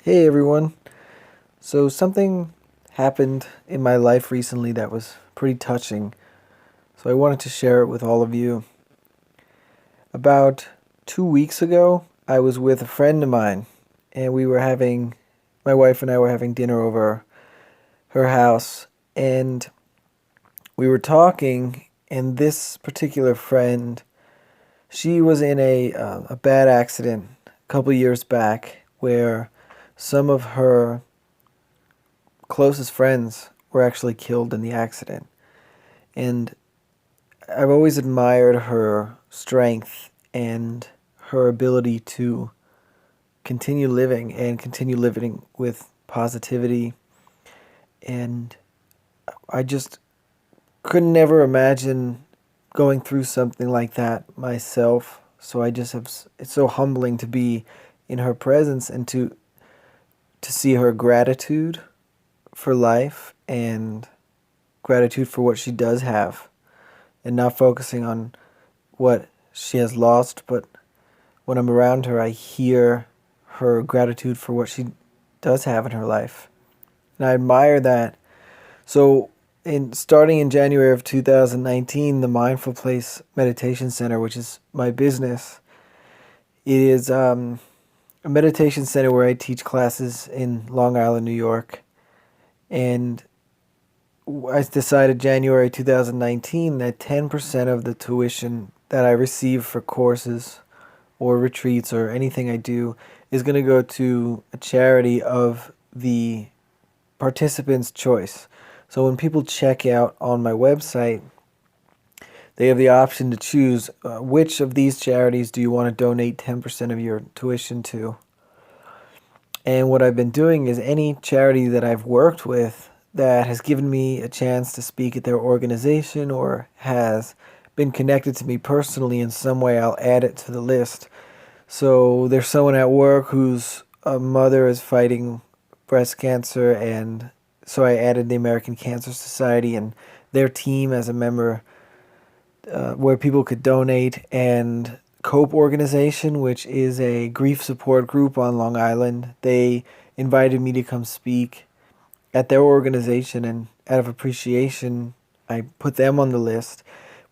Hey everyone. So something happened in my life recently that was pretty touching. So I wanted to share it with all of you. About 2 weeks ago, I was with a friend of mine and my wife and I were having dinner over her house, and we were talking, and this particular friend, she was in a bad accident a couple years back where some of her closest friends were actually killed in the accident. And I've always admired her strength and her ability to continue living with positivity. And I just could never imagine going through something like that myself. So I just have, it's so humbling to be in her presence and to see her gratitude for life and gratitude for what she does have, and not focusing on what she has lost, but when I'm around her, I hear her gratitude for what she does have in her life. And I admire that. So, in starting in January of 2019, the Mindful Place Meditation Center, which is my business, it is a meditation center where I teach classes in Long Island, New York. And I decided January 2019 that 10% of the tuition that I receive for courses or retreats or anything I do is going to go to a charity of the participant's choice. So when people check out on my website, they have the option to choose which of these charities do you want to donate 10% of your tuition to. And what I've been doing is any charity that I've worked with that has given me a chance to speak at their organization or has been connected to me personally in some way, I'll add it to the list. So there's someone at work whose mother is fighting breast cancer, and so I added the American Cancer Society and their team as a member, where people could donate, and Cope Organization, which is a grief support group on Long Island. They invited me to come speak at their organization, and out of appreciation, I put them on the list.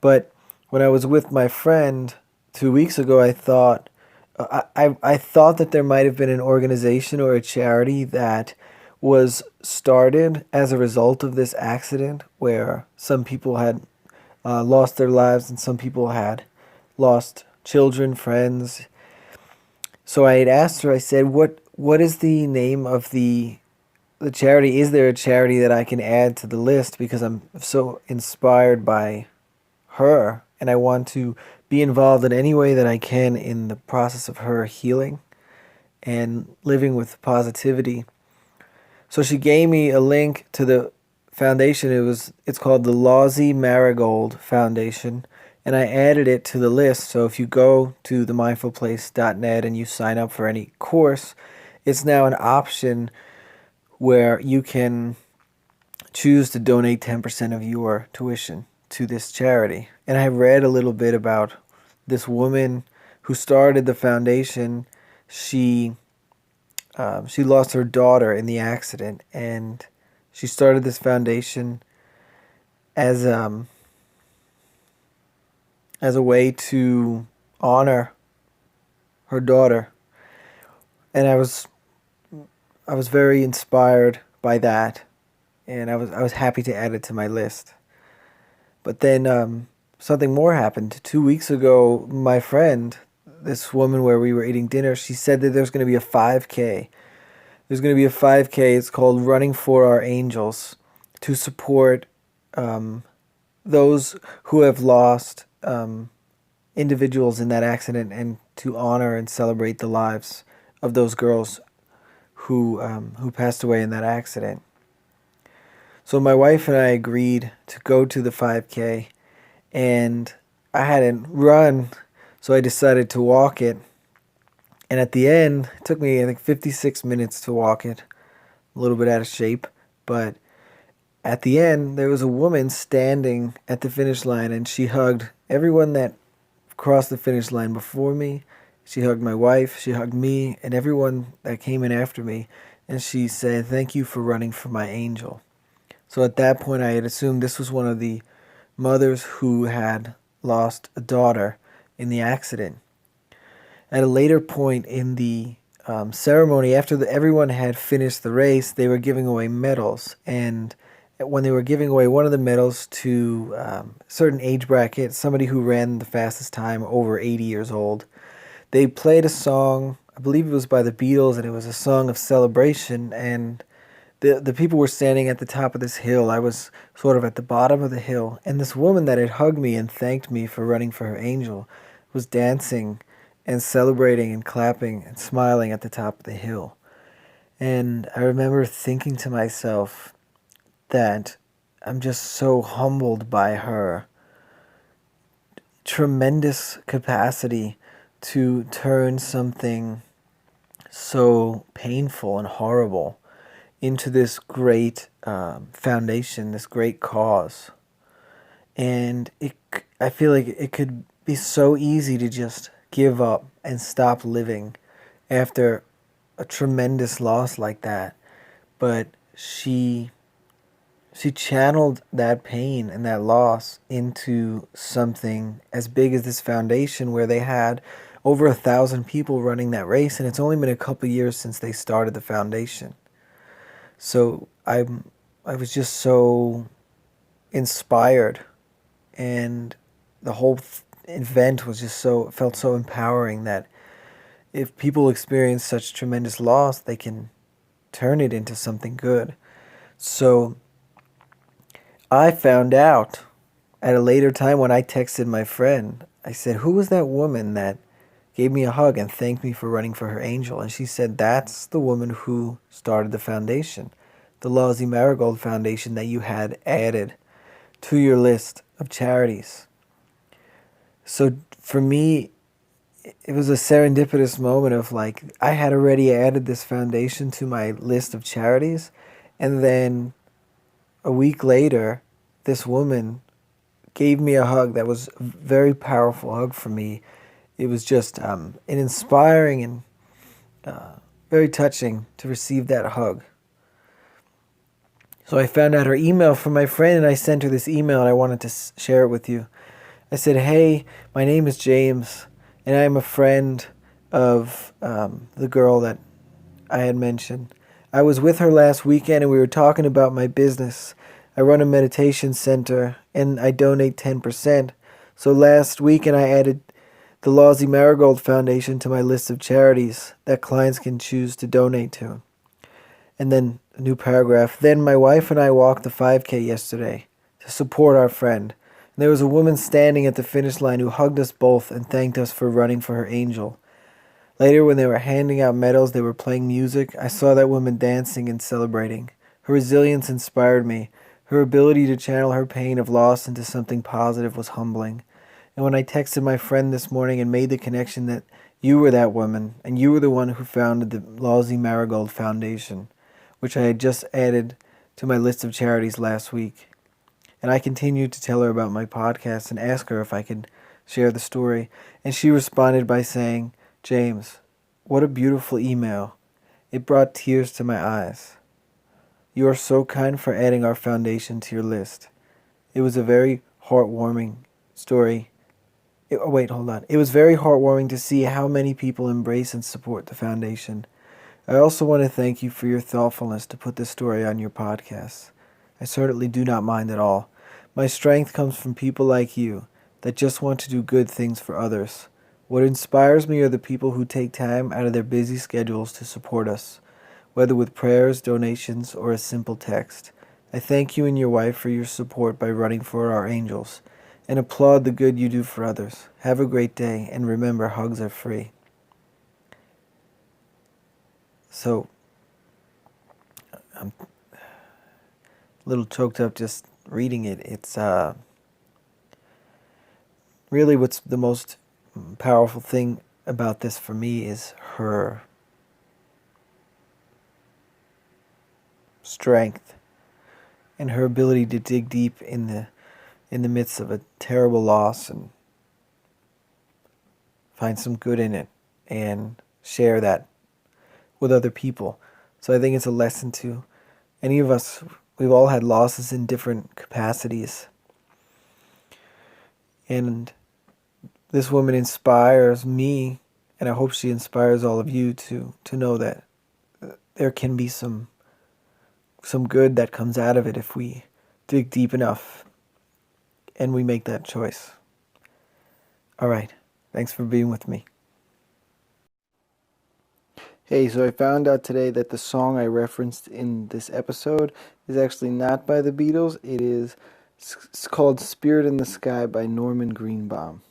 But when I was with my friend 2 weeks ago, I thought that there might have been an organization or a charity that was started as a result of this accident, where some people had lost their lives and some people had lost children, friends. So I had asked her. I said, "What is the name of the charity? Is there a charity that I can add to the list, because I'm so inspired by her and I want to be involved in any way that I can in the process of her healing and living with positivity." So she gave me a link to the foundation. It's called the Lawsy Marigold Foundation, and I added it to the list. So if you go to themindfulplace.net and you sign up for any course, it's now an option where you can choose to donate 10% of your tuition to this charity. And I read a little bit about this woman who started the foundation. She lost her daughter in the accident, and she started this foundation as as a way to honor her daughter. And I was very inspired by that, and I was happy to add it to my list. But then something more happened. 2 weeks ago, my friend, this woman where we were eating dinner, she said that there's going to be a 5K. There's going to be a 5K. It's called Running for Our Angels, to support those who have lost individuals in that accident, and to honor and celebrate the lives of those girls who passed away in that accident. So my wife and I agreed to go to the 5K, and I hadn't run, so I decided to walk it. And at the end, it took me, I think, 56 minutes to walk it, a little bit out of shape. But at the end, there was a woman standing at the finish line, and she hugged everyone that crossed the finish line before me She hugged my wife, she hugged me, and everyone that came in after me, and she said, "Thank you for running for my angel." So at that point, I had assumed this was one of the mothers who had lost a daughter in the accident. At a later point in the ceremony, after everyone had finished the race, they were giving away medals. And when they were giving away one of the medals to a certain age bracket, somebody who ran the fastest time over 80 years old, they played a song. I believe it was by the Beatles, and it was a song of celebration. And the people were standing at the top of this hill. I was sort of at the bottom of the hill, and this woman that had hugged me and thanked me for running for her angel was dancing and celebrating and clapping and smiling at the top of the hill. And I remember thinking to myself that I'm just so humbled by her tremendous capacity to turn something so painful and horrible into this great foundation, this great cause. And I feel like it could be so easy to just give up and stop living after a tremendous loss like that. But she channeled that pain and that loss into something as big as this foundation, where they had over 1,000 people running that race, and it's only been a couple years since they started the foundation. So I was just so inspired, and the whole event was just felt so empowering, that if people experience such tremendous loss, they can turn it into something good. So I found out at a later time when I texted my friend. I said, "Who was that woman that gave me a hug and thanked me for running for her angel?" And she said, "That's the woman who started the foundation, the Lossie Marigold Foundation that you had added to your list of charities." So for me, it was a serendipitous moment of like, I had already added this foundation to my list of charities, and then a week later, this woman gave me a hug that was a very powerful hug for me. It was just an inspiring and very touching to receive that hug. So I found out her email from my friend, and I sent her this email, and I wanted to share it with you. I said, "Hey, my name is James, and I am a friend of the girl that I had mentioned. I was with her last weekend, and we were talking about my business. I run a meditation center, and I donate 10%. So last weekend, I added the Lossie Marigold Foundation to my list of charities that clients can choose to donate to." And then a new paragraph. "Then my wife and I walked the 5K yesterday to support our friend. And there was a woman standing at the finish line who hugged us both and thanked us for running for her angel. Later, when they were handing out medals, they were playing music. I saw that woman dancing and celebrating. Her resilience inspired me. Her ability to channel her pain of loss into something positive was humbling. And when I texted my friend this morning and made the connection that you were that woman, and you were the one who founded the Lossie Marigold Foundation, which I had just added to my list of charities last week. And I continued to tell her about my podcast and ask her if I could share the story. And she responded by saying, 'James, what a beautiful email. It brought tears to my eyes. You are so kind for adding our foundation to your list. It was a very heartwarming story.' It was very heartwarming to see how many people embrace and support the foundation. I also want to thank you for your thoughtfulness to put this story on your podcast. I certainly do not mind at all. My strength comes from people like you that just want to do good things for others. What inspires me are the people who take time out of their busy schedules to support us, whether with prayers, donations, or a simple text. I thank you and your wife for your support by running for our angels, and applaud the good you do for others. Have a great day, and remember, hugs are free." So, I'm a little choked up just reading it. It's really what's the most powerful thing about this for me is her strength and her ability to dig deep in the midst of a terrible loss and find some good in it. and share that with other people. So I think it's a lesson to any of us. We've all had losses in different capacities. And this woman inspires me, and I hope she inspires all of you to know that there can be some good that comes out of it if we dig deep enough and we make that choice. All right. Thanks for being with me. Hey, so I found out today that the song I referenced in this episode is actually not by the Beatles. It's called Spirit in the Sky by Norman Greenbaum.